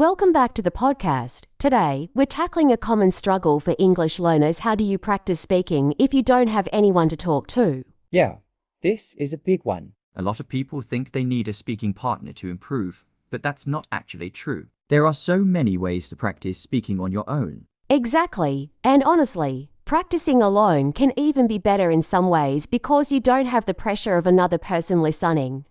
Welcome back to the podcast. Today, we're tackling a common struggle for English learners. How do you practice speaking if you don't have anyone to talk to? Yeah, this is a big one. A lot of people think they need a speaking partner to improve, but that's not actually true. There are so many ways to practice speaking on your own. Exactly. And honestly, practicing alone can even be better in some ways because you don't have the pressure of another person listening.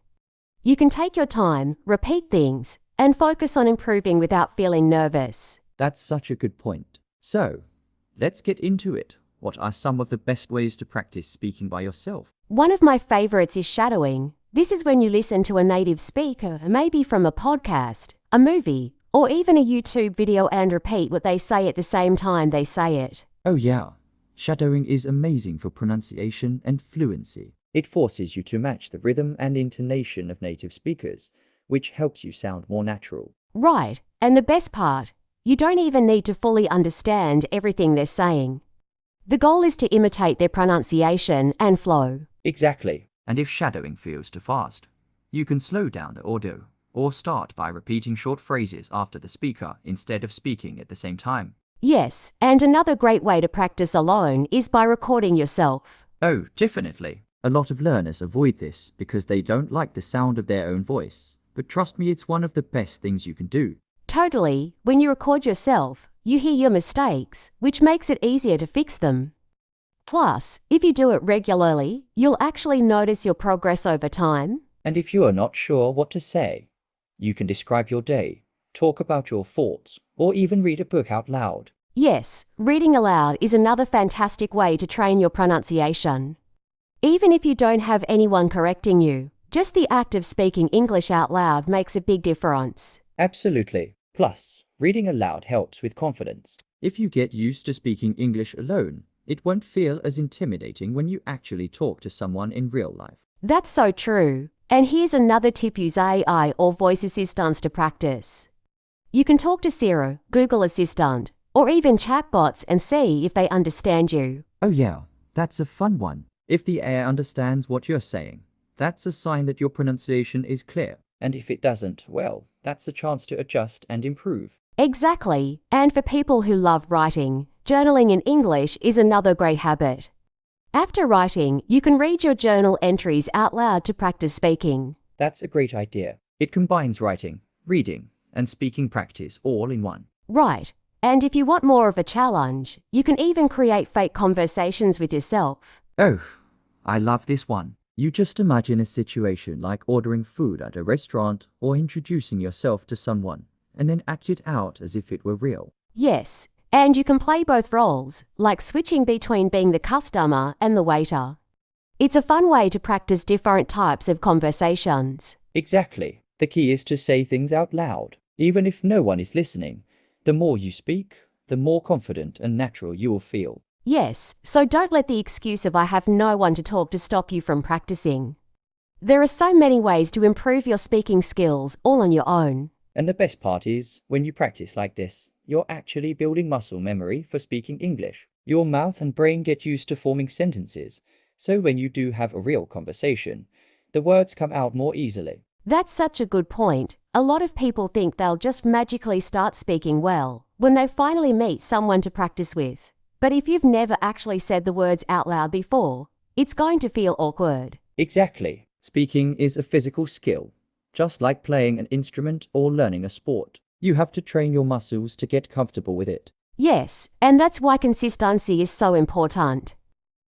You can take your time, repeat things, and focus on improving without feeling nervous. That's such a good point. So, let's get into it. What are some of the best ways to practice speaking by yourself? One of my favorites is shadowing. This is when you listen to a native speaker, maybe from a podcast, a movie, or even a YouTube video and repeat what they say at the same time they say it. Oh yeah, shadowing is amazing for pronunciation and fluency. It forces you to match the rhythm and intonation of native speakers, which helps you sound more natural. Right, and the best part, you don't even need to fully understand everything they're saying. The goal is to imitate their pronunciation and flow. Exactly. And if shadowing feels too fast, you can slow down the audio or start by repeating short phrases after the speaker instead of speaking at the same time. Yes, and another great way to practice alone is by recording yourself. Oh, definitely. A lot of learners avoid this because they don't like the sound of their own voice. But trust me, it's one of the best things you can do. Totally. When you record yourself, you hear your mistakes, which makes it easier to fix them. Plus, if you do it regularly, you'll actually notice your progress over time. And if you are not sure what to say, you can describe your day, talk about your thoughts, or even read a book out loud. Yes, reading aloud is another fantastic way to train your pronunciation. Even if you don't have anyone correcting you, just the act of speaking English out loud makes a big difference. Absolutely. Plus, reading aloud helps with confidence. If you get used to speaking English alone, it won't feel as intimidating when you actually talk to someone in real life. That's so true. And here's another tip: use AI or voice assistants to practice. You can talk to Siri, Google Assistant, or even chatbots and see if they understand you. Oh yeah, that's a fun one. If the AI understands what you're saying, that's a sign that your pronunciation is clear. And if it doesn't, well, that's a chance to adjust and improve. Exactly. And for people who love writing, journaling in English is another great habit. After writing, you can read your journal entries out loud to practice speaking. That's a great idea. It combines writing, reading, and speaking practice all in one. Right. And if you want more of a challenge, you can even create fake conversations with yourself. Oh, I love this one. You just imagine a situation like ordering food at a restaurant or introducing yourself to someone, and then act it out as if it were real. Yes, and you can play both roles, like switching between being the customer and the waiter. It's a fun way to practice different types of conversations. Exactly. The key is to say things out loud. Even if no one is listening, the more you speak, the more confident and natural you will feel. Yes, so don't let the excuse of "I have no one to talk to" stop you from practicing. There are so many ways to improve your speaking skills, all on your own. And the best part is, when you practice like this, you're actually building muscle memory for speaking English. Your mouth and brain get used to forming sentences, so when you do have a real conversation, the words come out more easily. That's such a good point. A lot of people think they'll just magically start speaking well when they finally meet someone to practice with. But if you've never actually said the words out loud before, it's going to feel awkward. Exactly. Speaking is a physical skill, just like playing an instrument or learning a sport. You have to train your muscles to get comfortable with it. Yes, and that's why consistency is so important.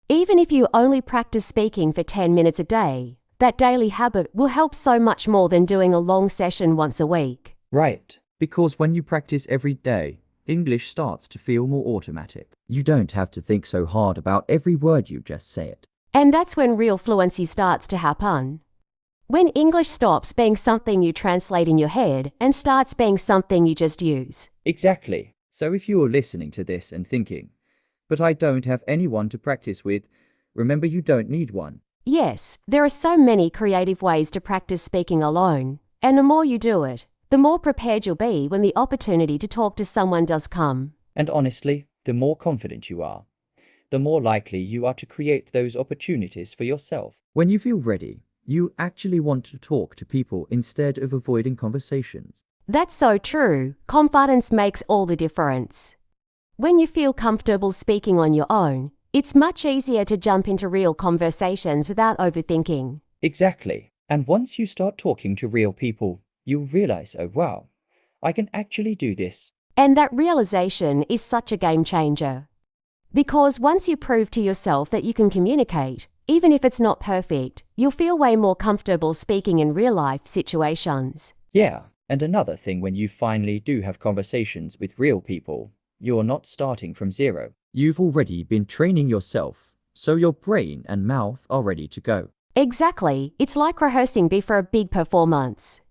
Even if you only practice speaking for 10 minutes a day, that daily habit will help so much more than doing a long session once a week. Right. Because when you practice every day, English starts to feel more automatic. You don't have to think so hard about every word, you just say it. And that's when real fluency starts to happen. When English stops being something you translate in your head and starts being something you just use. Exactly. So if you're listening to this and thinking, "But I don't have anyone to practice with," remember, you don't need one. Yes, there are so many creative ways to practice speaking alone. And the more you do it, the more prepared you'll be when the opportunity to talk to someone does come. And honestly, the more confident you are, the more likely you are to create those opportunities for yourself. When you feel ready, you actually want to talk to people instead of avoiding conversations. That's so true. Confidence makes all the difference. When you feel comfortable speaking on your own, it's much easier to jump into real conversations without overthinking. Exactly. And once you start talking to real people, you'll realize, oh wow, I can actually do this. And that realization is such a game changer. Because once you prove to yourself that you can communicate, even if it's not perfect, you'll feel way more comfortable speaking in real-life situations. Yeah, and another thing, when you finally do have conversations with real people, you're not starting from zero. You've already been training yourself, so your brain and mouth are ready to go. Exactly. It's like rehearsing before a big performance.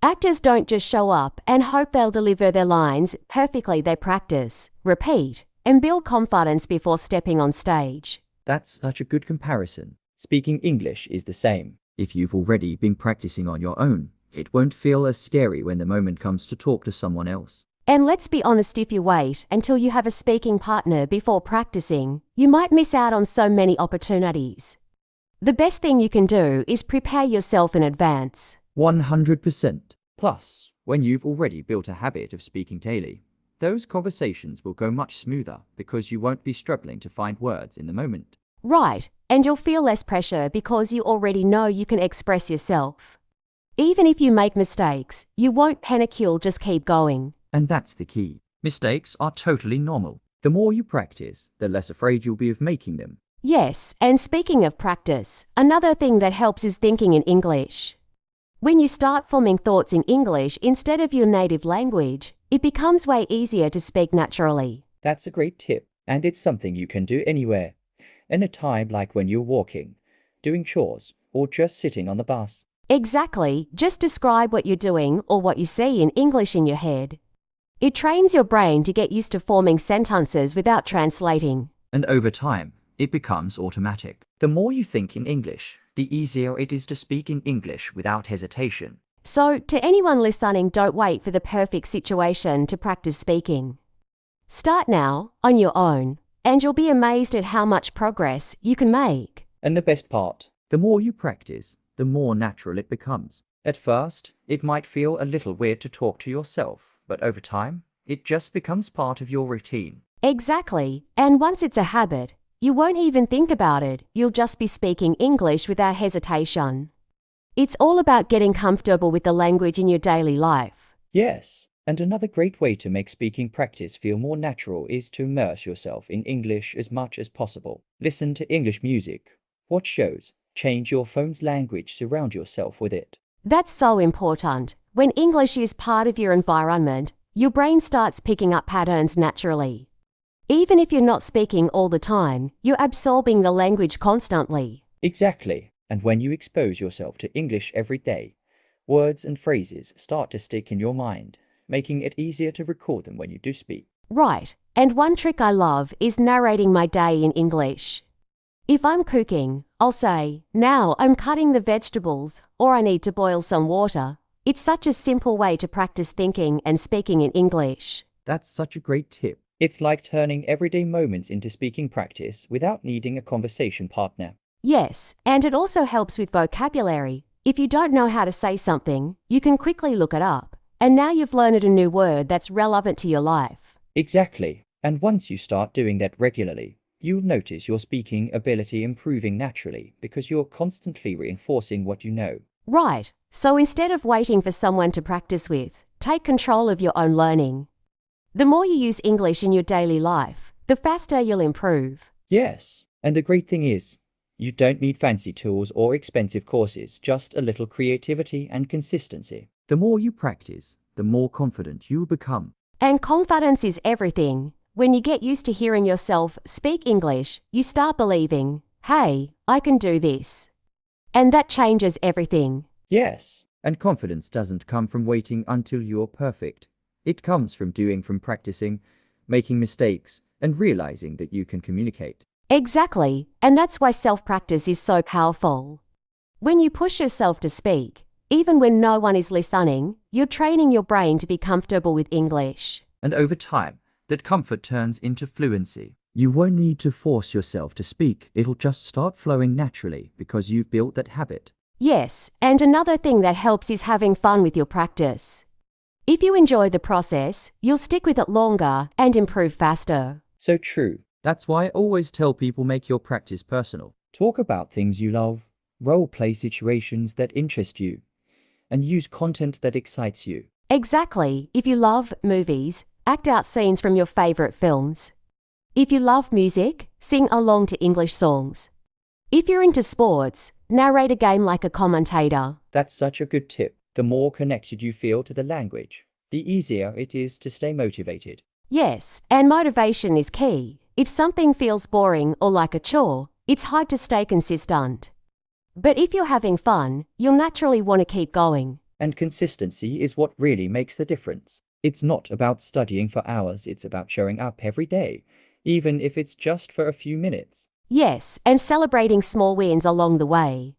Actors don't just show up and hope they'll deliver their lines perfectly. They practice, repeat, and build confidence before stepping on stage. That's such a good comparison. Speaking English is the same. If you've already been practicing on your own, it won't feel as scary when the moment comes to talk to someone else. And let's be honest, if you wait until you have a speaking partner before practicing, you might miss out on so many opportunities. The best thing you can do is prepare yourself in advance. 100%. Plus, when you've already built a habit of speaking daily, those conversations will go much smoother because you won't be struggling to find words in the moment. Right, and you'll feel less pressure because you already know you can express yourself. Even if you make mistakes, you won't panic, you'll just keep going. And that's the key. Mistakes are totally normal. The more you practice, the less afraid you'll be of making them. Yes, and speaking of practice, another thing that helps is thinking in English. When you start forming thoughts in English instead of your native language, it becomes way easier to speak naturally. That's a great tip, and it's something you can do anywhere. In a time like when you're walking, doing chores, or just sitting on the bus. Exactly, just describe what you're doing or what you see in English in your head. It trains your brain to get used to forming sentences without translating. And over time, it becomes automatic. The more you think in English, the easier it is to speak in English without hesitation. So, to anyone listening, don't wait for the perfect situation to practice speaking. Start now, on your own, and you'll be amazed at how much progress you can make. And the best part, The more you practice, the more natural it becomes. at first, it might feel a little weird to talk to yourself, but over time, it just becomes part of your routine. Exactly, and once it's a habit, you won't even think about it. You'll just be speaking English without hesitation. It's all about getting comfortable with the language in your daily life. Yes, and another great way to make speaking practice feel more natural is to immerse yourself in English as much as possible. Listen to English music, watch shows, change your phone's language, surround yourself with it. That's so important. When English is part of your environment, your brain starts picking up patterns naturally. Even if you're not speaking all the time, you're absorbing the language constantly. Exactly, and when you expose yourself to English every day, words and phrases start to stick in your mind, making it easier to record them when you do speak. Right, and one trick I love is narrating my day in English. If I'm cooking, I'll say, "Now I'm cutting the vegetables," or "I need to boil some water." It's such a simple way to practice thinking and speaking in English. That's such a great tip. It's like turning everyday moments into speaking practice without needing a conversation partner. Yes, and it also helps with vocabulary. If you don't know how to say something, you can quickly look it up, and now you've learned a new word that's relevant to your life. Exactly, and once you start doing that regularly, you'll notice your speaking ability improving naturally because you're constantly reinforcing what you know. Right, so instead of waiting for someone to practice with, take control of your own learning. The more you use English in your daily life, the faster you'll improve. Yes, and the great thing is, you don't need fancy tools or expensive courses, just a little creativity and consistency. The more you practice, the more confident you'll become. And confidence is everything. When you get used to hearing yourself speak English, you start believing, "Hey, I can do this." And that changes everything. Yes, And confidence doesn't come from waiting until you're perfect. It comes from doing, from practicing, making mistakes, and realizing that you can communicate. Exactly, and that's why self-practice is so powerful. When you push yourself to speak, even when no one is listening, you're training your brain to be comfortable with English. And over time, that comfort turns into fluency. You won't need to force yourself to speak. It'll just start flowing naturally because you've built that habit. Yes, and another thing that helps is having fun with your practice. If you enjoy the process, you'll stick with it longer and improve faster. So true. That's why I always tell people make your practice personal. Talk about things you love, role-play situations that interest you, and use content that excites you. Exactly. If you love movies, act out scenes from your favorite films. If you love music, sing along to English songs. If you're into sports, narrate a game like a commentator. That's such a good tip. The more connected you feel to the language, the easier it is to stay motivated. Yes, and motivation is key. If something feels boring or like a chore, it's hard to stay consistent. But if you're having fun, you'll naturally want to keep going. And consistency is what really makes the difference. It's not about studying for hours, it's about showing up every day, even if it's just for a few minutes. Yes, and celebrating small wins along the way.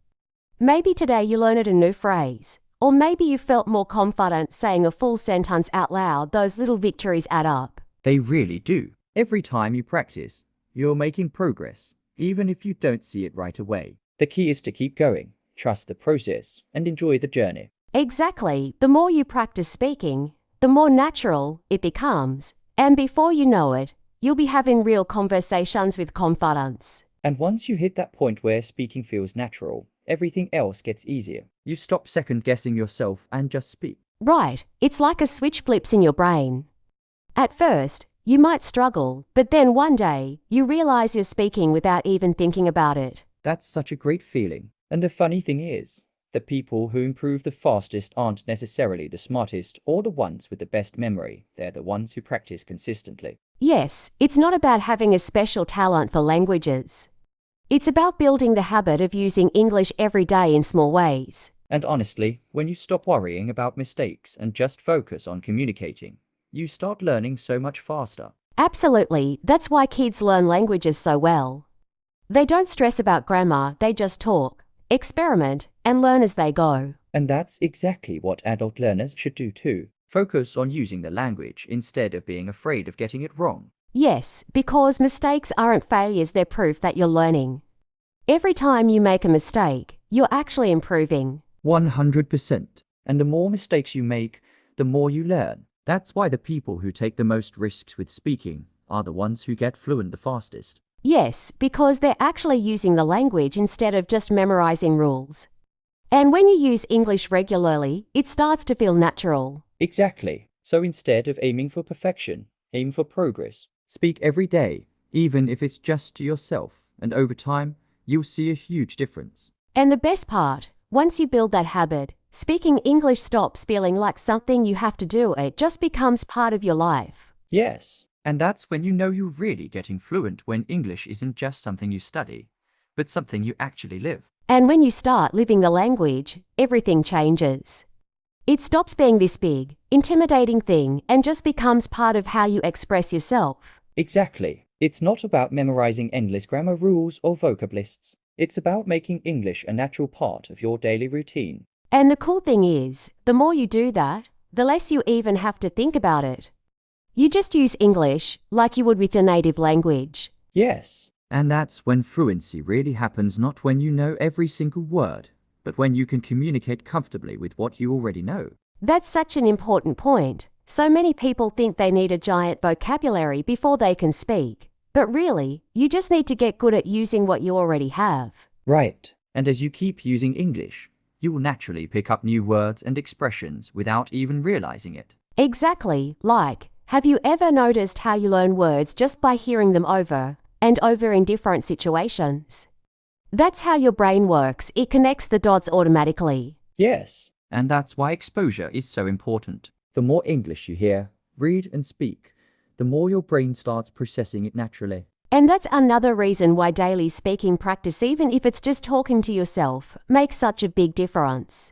Maybe today you learned a new phrase, or maybe you felt more confident saying a full sentence out loud. Those little victories add up. They really do. Every time you practice, you're making progress, even if you don't see it right away. The key is to keep going, trust the process, and enjoy the journey. Exactly. The more you practice speaking, the more natural it becomes. And before you know it, you'll be having real conversations with confidence. And once you hit that point where speaking feels natural, everything else gets easier. You stop second-guessing yourself and just speak. Right. It's like a switch flips in your brain. At first, you might struggle, but then one day, you realize you're speaking without even thinking about it. That's such a great feeling. And the funny thing is, the people who improve the fastest aren't necessarily the smartest or the ones with the best memory. They're the ones who practice consistently. Yes, it's not about having a special talent for languages. It's about building the habit of using English every day in small ways. And honestly, when you stop worrying about mistakes and just focus on communicating, you start learning so much faster. Absolutely. That's why kids learn languages so well. They don't stress about grammar, they just talk, experiment, and learn as they go. And that's exactly what adult learners should do too. Focus on using the language instead of being afraid of getting it wrong. Yes, because mistakes aren't failures, they're proof that you're learning. Every time you make a mistake, you're actually improving. 100%. And the more mistakes you make, the more you learn. That's why the people who take the most risks with speaking are the ones who get fluent the fastest. Yes, because they're actually using the language instead of just memorizing rules. And when you use English regularly, it starts to feel natural. Exactly. So instead of aiming for perfection, aim for progress. Speak every day, even if it's just to yourself, and over time, you'll see a huge difference. And the best part, once you build that habit, speaking English stops feeling like something you have to do, it just becomes part of your life. Yes. And that's when you know you're really getting fluent, when English isn't just something you study, but something you actually live. And when you start living the language, everything changes. It stops being this big, intimidating thing and just becomes part of how you express yourself. Exactly. It's not about memorizing endless grammar rules or vocab lists. It's about making English a natural part of your daily routine. And the cool thing is, the more you do that, the less you even have to think about it. You just use English like you would with your native language. Yes. And that's when fluency really happens, not when you know every single word, but when you can communicate comfortably with what you already know. That's such an important point. So many people think they need a giant vocabulary before they can speak. But really, you just need to get good at using what you already have. Right. And as you keep using English, you will naturally pick up new words and expressions without even realizing it. Exactly. Like, have you ever noticed how you learn words just by hearing them over and over in different situations? That's how your brain works. It connects the dots automatically. Yes. And that's why exposure is so important. The more English you hear, read, and speak, the more your brain starts processing it naturally. And that's another reason why daily speaking practice, even if it's just talking to yourself, makes such a big difference.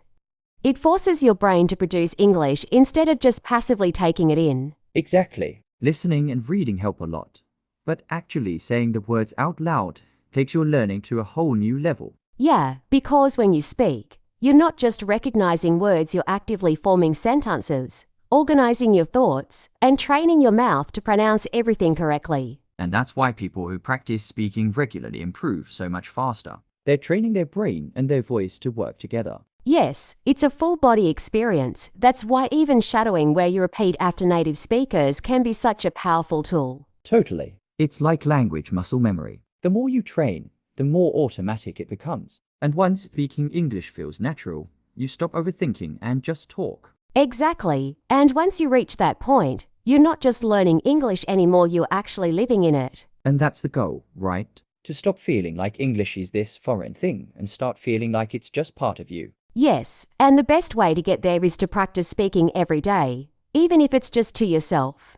It forces your brain to produce English instead of just passively taking it in. Exactly. Listening and reading help a lot, but actually saying the words out loud takes your learning to a whole new level. Yeah, because when you speak, you're not just recognizing words, you're actively forming sentences, organizing your thoughts, and training your mouth to pronounce everything correctly. And that's why people who practice speaking regularly improve so much faster. They're training their brain and their voice to work together. Yes, it's a full body experience. That's why even shadowing where you repeat after native speakers can be such a powerful tool. Totally. It's like language muscle memory. The more you train, the more automatic it becomes. And once speaking English feels natural, you stop overthinking and just talk. Exactly. And once you reach that point, you're not just learning English anymore, you're actually living in it. And that's the goal, right? To stop feeling like English is this foreign thing and start feeling like it's just part of you. Yes, and the best way to get there is to practice speaking every day, even if it's just to yourself.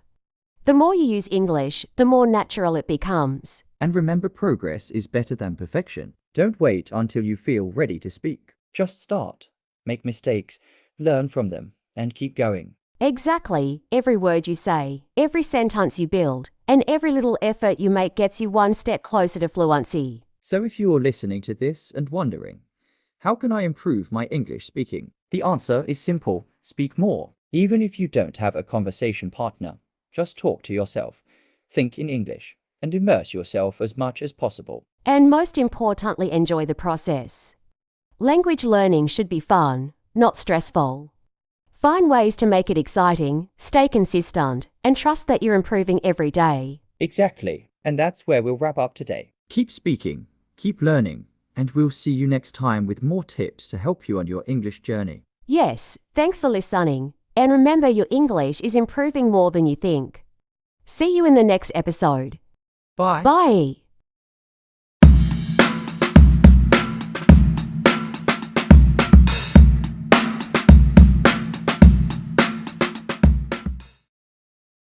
The more you use English, the more natural it becomes. And remember, progress is better than perfection. Don't wait until you feel ready to speak. Just start. Make mistakes, learn from them, and keep going. Exactly. Every word you say, every sentence you build, and every little effort you make gets you one step closer to fluency. So if you're listening to this and wondering, how can I improve my English speaking? The answer is simple. Speak more. Even if you don't have a conversation partner, just talk to yourself. Think in English and immerse yourself as much as possible. And most importantly, enjoy the process. Language learning should be fun, not stressful. Find ways to make it exciting, stay consistent, and trust that you're improving every day. Exactly. And that's where we'll wrap up today. Keep speaking, keep learning, and we'll see you next time with more tips to help you on your English journey. Yes, thanks for listening. And remember, your English is improving more than you think. See you in the next episode. Bye. Bye.